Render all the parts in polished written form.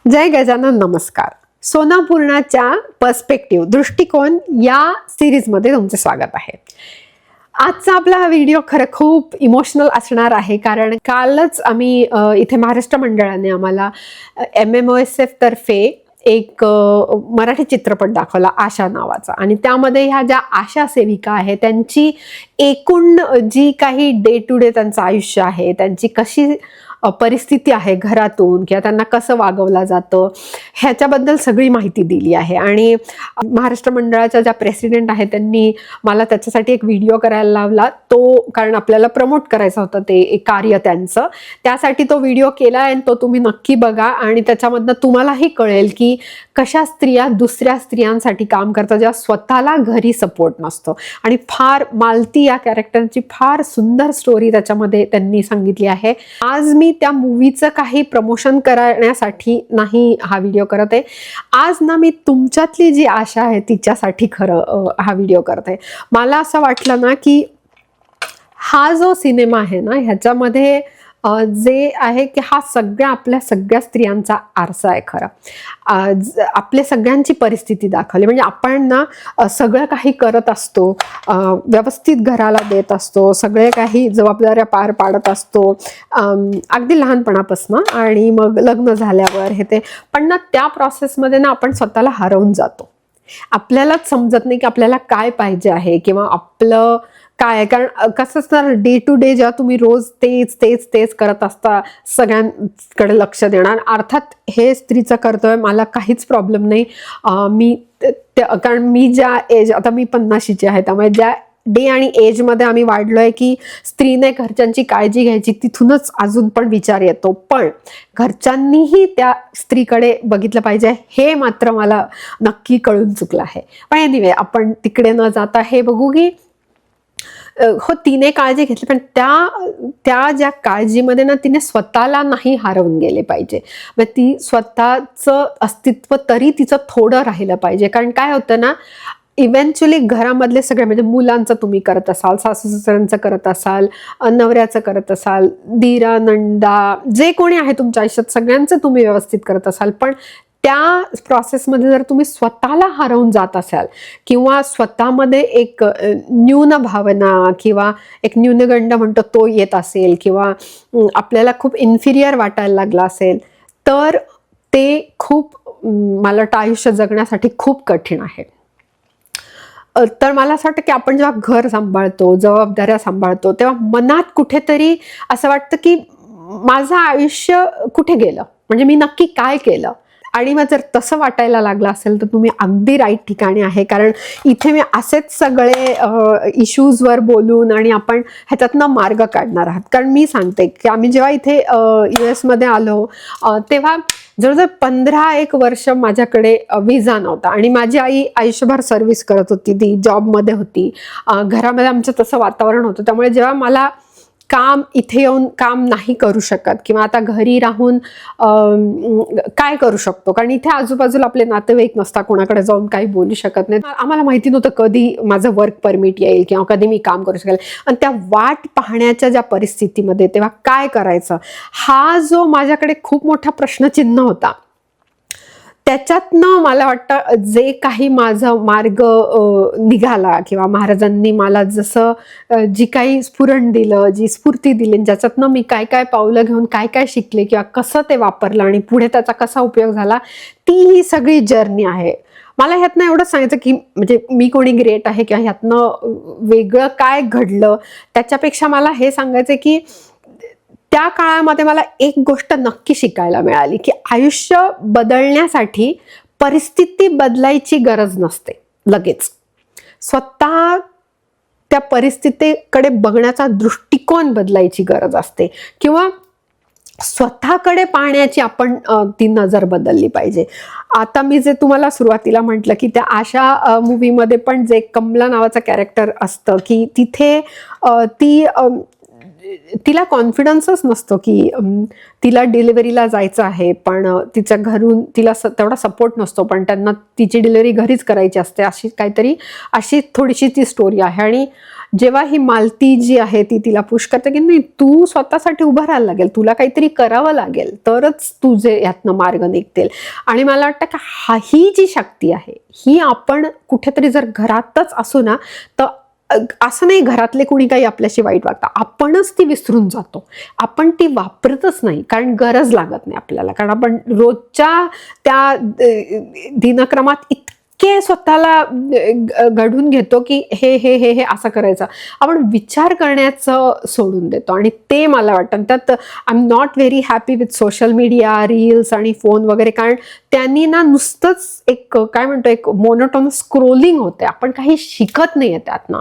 जय गजानन नमस्कार. सोनापूर्णाच्या पर्स्पेक्टिव्ह दृष्टिकोन या सिरीजमध्ये तुमचे स्वागत आहे. आजचा आपला हा व्हिडिओ खरं खूप इमोशनल असणार आहे, कारण कालच आम्ही इथे महाराष्ट्र मंडळाने आम्हाला MMOSF तर्फे एक मराठी चित्रपट दाखवला आशा नावाचा, आणि त्यामध्ये ह्या ज्या आशा सेविका आहे त्यांची एकूण जी काही डे टू डे त्यांचं आयुष्य आहे, त्यांची कशी परिस्थिती आहे घरातून किंवा त्यांना कसं वागवलं जातं ह्याच्याबद्दल सगळी माहिती दिली आहे. आणि महाराष्ट्र मंडळाच्या ज्या प्रेसिडेंट आहेत त्यांनी मला त्याच्यासाठी एक व्हिडिओ करायला लावला, तो कारण आपल्याला प्रमोट करायचं होतं ते एक कार्य त्यांचं, त्यासाठी तो व्हिडिओ केला आणि तो तुम्ही नक्की बघा. आणि त्याच्यामधनं तुम्हालाही कळेल की कशा स्त्रिया दुसऱ्या स्त्रियांसाठी काम करतात जेव्हा स्वतःला घरी सपोर्ट नसतो. आणि फार मालती या कॅरेक्टरची फार सुंदर स्टोरी त्याच्यामध्ये त्यांनी सांगितली आहे. आज मी त्या मूवीचं काही प्रमोशन करण्यासाठी नाही हा व्हिडिओ करत आहे. आज ना मी तुमच्यातली जी आशा आहे तिच्यासाठी खरं हा व्हिडिओ करत आहे. मला असं वाटलं ना की हा जो सिनेमा आहे ना ह्याच्यामध्ये जे आहे की हा आपल्या सगळ्या स्त्रियांचा आरसा आहे. खरं आपल्या सगळ्यांची परिस्थिती दाखवली. म्हणजे आपण ना सगळं काही करत असतो, व्यवस्थित घराला देत असतो, सगळे काही जबाबदाऱ्या पार पाडत असतो, अगदी लहानपणापासून आणि मग लग्न झाल्यावर हे ते. पण ना त्या प्रोसेसमध्ये ना आपण स्वतःला हरवून जातो. आपल्यालाच समजत नाही की आपल्याला काय पाहिजे आहे किंवा आपलं काय. कारण कसं असतं, डे टू डे जेव्हा तुम्ही रोज तेच तेच तेच करत असता, सगळ्यांकडे लक्ष देणार. अर्थात हे स्त्रीचं कर्तव्य, मला काहीच प्रॉब्लेम नाही. कारण मी ज्या एज, आता मी 50ची आहे, त्यामुळे ज्या डे आणि एजमध्ये आम्ही वाढलोय की स्त्रीने घरच्यांची काळजी घ्यायची, तिथूनच अजून पण विचार येतो. पण घरच्यांनीही त्या स्त्रीकडे बघितलं पाहिजे हे मात्र मला नक्की कळून चुकलं आहे. पण एनिवे, आपण तिकडे न जाता हे बघू की हो, तिने काळजी घेतली, पण त्या ज्या काळजीमध्ये ना तिने स्वतःला नाही हरवून गेले पाहिजे. मग ती स्वतःचं अस्तित्व तरी तिचं थोडं राहिलं पाहिजे. कारण काय होतं ना, इव्हेंच्युअली घरामधले सगळे, म्हणजे मुलांचं तुम्ही करत असाल, सासू सासऱ्यांचं करत असाल, नवऱ्याचं करत असाल, दीरा नंदा जे कोणी आहे तुमच्या आयुष्यात सगळ्यांचं तुम्ही व्यवस्थित करत असाल, पण त्या प्रोसेसमध्ये जर तुम्ही स्वतःला हरवून जात असाल किंवा स्वतःमध्ये एक न्यून भावना किंवा एक न्यूनगंड म्हणतो तो येत असेल किंवा आपल्याला खूप इन्फिरियर वाटायला लागला असेल, तर ते खूप मला वाटतं आयुष्य जगण्यासाठी खूप कठीण आहे. तर मला असं वाटतं की आपण जेव्हा घर सांभाळतो, जबाबदाऱ्या सांभाळतो, तेव्हा मनात कुठेतरी असं वाटतं की माझं आयुष्य कुठे गेलं, म्हणजे मी नक्की काय केलं. आणि मग जर तसं वाटायला लागलं असेल तर तुम्ही अगदी राईट ठिकाणी आहे. कारण इथे मी असेच सगळे इश्यूजवर बोलून आणि आपण ह्याच्यातनं मार्ग काढणार आहात. कारण मी सांगते की आम्ही जेव्हा इथे US मध्ये आलो तेव्हा जवळजवळ 15 वर्ष माझ्याकडे विजा नव्हता. आणि माझी आई आयुष्यभर सर्व्हिस करत होती, ती जॉबमध्ये होती, घरामध्ये आमचं तसं वातावरण होतं. त्यामुळे जेव्हा मला काम इथे येऊन काम नाही करू शकत किंवा आता घरी राहून काय करू शकतो, कारण इथे आजूबाजूला आपले नातेवाईक नसतात, कोणाकडे जाऊन काही बोलू शकत नाही. आम्हाला माहिती नव्हतं कधी माझं वर्क परमिट येईल किंवा कधी मी काम करू शकेल. आणि त्या वाट पाहण्याच्या ज्या परिस्थितीमध्ये तेव्हा काय करायचं, हा जो माझ्याकडे खूप मोठा प्रश्नचिन्ह होता, त्याच्यातनं मला वाटतं जे काही माझा मार्ग निघाला किंवा महाराजांनी मला जसं जी काही स्फुरण दिलं, जी स्फूर्ती दिली, ज्याच्यातनं मी काय काय पावलं घेऊन काय काय शिकले किंवा कसं ते वापरलं आणि पुढे त्याचा कसा उपयोग झाला, ती ही सगळी जर्नी आहे. मला ह्यातनं एवढंच सांगायचं की म्हणजे मी कोणी ग्रेट आहे किंवा ह्यातनं वेगळं काय घडलं, त्याच्यापेक्षा मला हे सांगायचं की त्या काळामध्ये मला एक गोष्ट नक्की शिकायला मिळाली की आयुष्य बदलण्यासाठी परिस्थिती बदलायची गरज नसते लगेच. स्वतः त्या परिस्थितीकडे बघण्याचा दृष्टिकोन बदलायची गरज असते किंवा स्वतःकडे पाहण्याची आपण ती नजर बदलली पाहिजे. आता मी जे तुम्हाला सुरुवातीला म्हटलं की त्या आशा मूवीमध्ये पण जे कमला नावाचं कॅरेक्टर असतं की तिथे ती तिला कॉन्फिडन्सच नसतो की तिला डिलिव्हरीला जायचं आहे, पण तिच्या घरून तिला तेवढा सपोर्ट नसतो, पण त्यांना तिची डिलिव्हरी घरीच करायची असते, अशी थोडीशी ती स्टोरी आहे. आणि जेव्हा ही मालती जी आहे ती तिला पुश करते की नाही, तू स्वतःसाठी उभं राहायला लागेल, तुला काहीतरी करावं लागेल, तरच तुझे यातनं मार्ग निघतील. आणि मला वाटतं का ही जी शक्ती आहे ही आपण कुठेतरी जर घरातच असू ना, तर असं नाही घरातले कुणी काही आपल्याशी वाईट वागतं, आपणच ती विसरून जातो, आपण ती वापरतच नाही, कारण गरज लागत नाही आपल्याला, कारण आपण रोजच्या त्या दिनक्रमात इतके स्वतःला घडून घेतो की हे हे हे हे असं करायचं, आपण विचार करण्याचं सोडून देतो. आणि ते मला वाटतं त्यात I am not very happy with social media, reels आणि फोन वगैरे, कारण त्यांनी ना नुसतंच एक काय म्हणतो एक मोनोटोनस स्क्रोलिंग होते, आपण काही शिकत नाही आहे त्यातनं.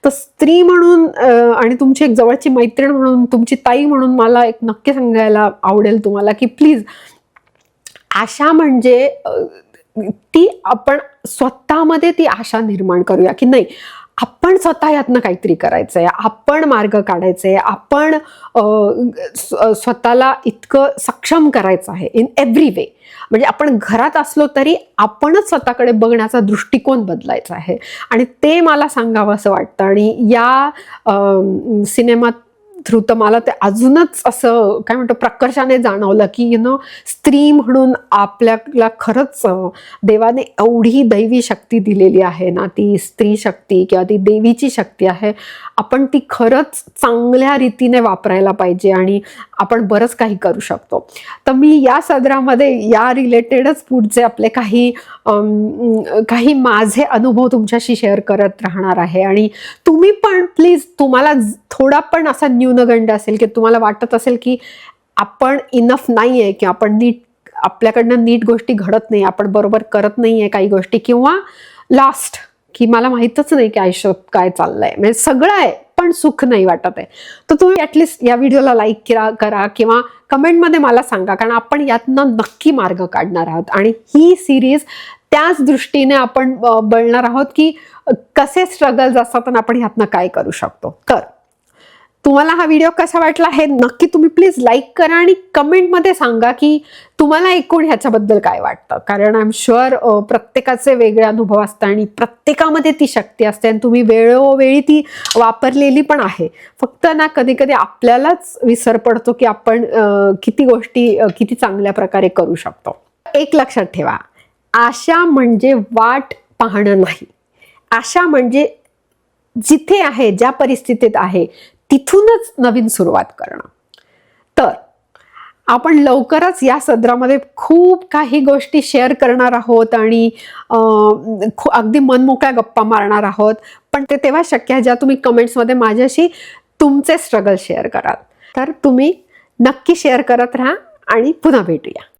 तर स्त्री म्हणून आणि तुमची एक जवळची मैत्रीण म्हणून, तुमची ताई म्हणून मला एक नक्की सांगायला आवडेल तुम्हाला की प्लीज आशा म्हणजे ती आपण स्वतःमध्ये ती आशा निर्माण करूया की नाही, आपण स्वतः यातनं काहीतरी करायचंय, आपण मार्ग काढायचे, आपण स्वतःला इतकं सक्षम करायचं आहे इन एव्हरी वे. म्हणजे आपण घरात असलो तरी आपणच स्वतःकडे बघण्याचा दृष्टिकोन बदलायचा आहे. आणि ते मला सांगावं असं वाटतं. आणि या सिनेमात थ्रू तर मला ते अजूनच असं काय म्हणतो प्रकर्षाने जाणवलं की स्त्री म्हणून आपल्याला खरंच देवाने एवढी दैवी शक्ती दिलेली आहे ना, ती स्त्री शक्ती किंवा ती देवीची शक्ती आहे, आपण ती खरंच चांगल्या रीतीने वापरायला पाहिजे आणि आपण बरंच काही करू शकतो. तर मी या सदरामध्ये या रिलेटेडच पुढचे आपले काही माझे अनुभव तुमच्याशी शेअर करत राहणार आहे. आणि तुम्ही पण प्लीज, तुम्हाला थोडा पण असा न्यूनगंड असेल की तुम्हाला वाटत असेल की आपण इनफ नाही आहे, की आपण आपल्याकडनं नीट गोष्टी घडत नाही, आपण बरोबर करत नाही आहे काही गोष्टी, किंवा लास्ट की मला माहीतच नाही की आयुष्यात काय चाललंय, म्हणजे सगळं आहे पण सुख नाही वाटत आहे, तर तुम्ही ॲटलिस्ट या व्हिडिओला लाईक करा किंवा कमेंटमध्ये मला सांगा, कारण आपण यातनं नक्की मार्ग काढणार आहोत. आणि ही सिरीज त्याच दृष्टीने आपण बोलणार आहोत की कसे स्ट्रगल्स असतात आणि आपण ह्यातनं काय करू शकतो. तर तुम्हाला हा व्हिडिओ कसा वाटला हे नक्की तुम्ही प्लीज लाईक करा आणि कमेंटमध्ये सांगा की तुम्हाला एकूण ह्याच्याबद्दल काय वाटतं, कारण आय एम शुअर प्रत्येकाचे वेगळे अनुभव असतात आणि प्रत्येकामध्ये ती शक्ती असते आणि तुम्ही वेळोवेळी ती वापरलेली पण आहे. फक्त ना कधी कधी आपल्यालाच विसर पडतो की आपण किती गोष्टी किती चांगल्या प्रकारे करू शकतो. एक लक्षात ठेवा, आशा म्हणजे वाट पाहणं नाही, आशा म्हणजे जिथे आहे, ज्या परिस्थितीत आहे तिथूनच नवीन सुरुवात करणं. तर आपण लवकरच या सदरामध्ये खूप काही गोष्टी शेअर करणार आहोत आणि अगदी मनमोकळ्या गप्पा मारणार आहोत, पण ते तेव्हा शक्य आहे जेव्हा तुम्ही कमेंट्समध्ये माझ्याशी तुमचे स्ट्रगल शेअर कराल. तर तुम्ही नक्की शेअर करत राहा आणि पुन्हा भेटूया.